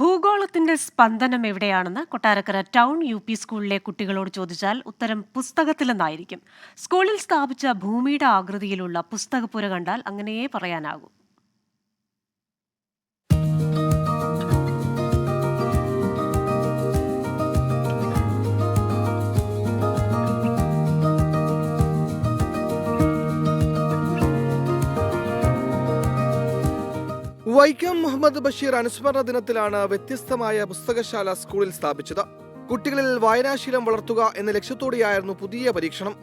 ഭൂഗോളത്തിന്റെ സ്പന്ദനം എവിടെയാണെന്ന് Kottarakkara town UP. സ്കൂളിലെ കുട്ടികളോട് ചോദിച്ചാൽ ഉത്തരം പുസ്തകത്തിലെന്നായിരിക്കും. സ്കൂളിൽ സ്ഥാപിച്ച ഭൂമിയുടെ ആകൃതിയിലുള്ള പുസ്തകപ്പുര കണ്ടാൽ അങ്ങനെയേ പറയാനാകൂ. വൈക്കം മുഹമ്മദ് ബഷീർ അനുസ്മരണ ദിനത്തിലാണ് വ്യത്യസ്തമായ പുസ്തകശാല സ്കൂളിൽ സ്ഥാപിച്ചത്. കുട്ടികളിൽ വായനാശീലം വളർത്തുക എന്ന ലക്ഷ്യത്തോടെയായിരുന്നു പുതിയ പരീക്ഷണം.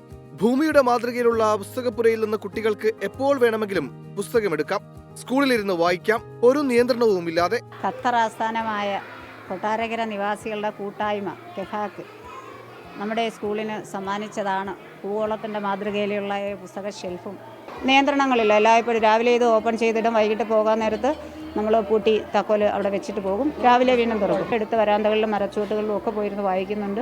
ഭൂമിയുടെ മാതൃകയിലുള്ള പുസ്തകപ്പുരയിൽ നിന്ന് കുട്ടികൾക്ക് എപ്പോൾ വേണമെങ്കിലും പുസ്തകമെടുക്കാം, സ്കൂളിലിരുന്ന് വായിക്കാം, ഒരു നിയന്ത്രണവുമില്ലാതെ. ഖത്തർ ആസ്ഥാനമായ കൊട്ടാരക്കര നിവാസികളുടെ കൂട്ടായ്മ കെഫാക്ക് നമ്മുടെ സ്കൂളിന് സമ്മാനിച്ചതാണ് ഭൂഗോളത്തിൻ്റെ മാതൃകയിലുള്ള പുസ്തക ഷെൽഫും. നിയന്ത്രണങ്ങളില്ല, എല്ലായ്പ്പോഴും രാവിലെ ഇത് ഓപ്പൺ ചെയ്തിടും, വൈകിട്ട് പോകാൻ നേരത്ത് നമ്മൾ പൂട്ടി തക്കോല് അവിടെ വെച്ചിട്ട് പോകും, രാവിലെ വീണ്ടും തുറക്കും. എടുത്ത് വരാന്തകളിലും മരച്ചൂട്ടുകളിലും ഒക്കെ പോയിരുന്ന് വായിക്കുന്നുണ്ട്.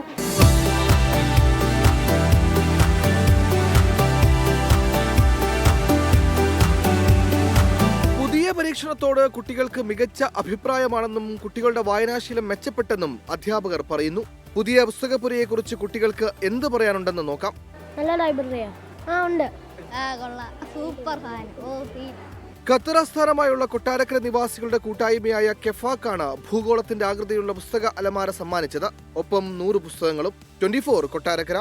പുതിയ പരീക്ഷണത്തോട് കുട്ടികൾക്ക് മികച്ച അഭിപ്രായമാണെന്നും കുട്ടികളുടെ വായനാശീലം മെച്ചപ്പെട്ടെന്നും അധ്യാപകർ പറയുന്നു. പുതിയ പുസ്തകപ്പുരയെക്കുറിച്ച് കുട്ടികൾക്ക് എന്ത് പറയാനുണ്ടെന്ന് നോക്കാം. നല്ല ലൈബ്രറിയാ ഉണ്ട്. ഖത്തർ ആസ്ഥാനമായുള്ള കൊട്ടാരക്കര നിവാസികളുടെ കൂട്ടായ്മയായ കെഫാക്കാണ് ഭൂഗോളത്തിന്റെ ആകൃതിയുള്ള പുസ്തക അലമാര സമ്മാനിച്ചത്. ഒപ്പം 100 പുസ്തകങ്ങളും. 24 കൊട്ടാരക്കര.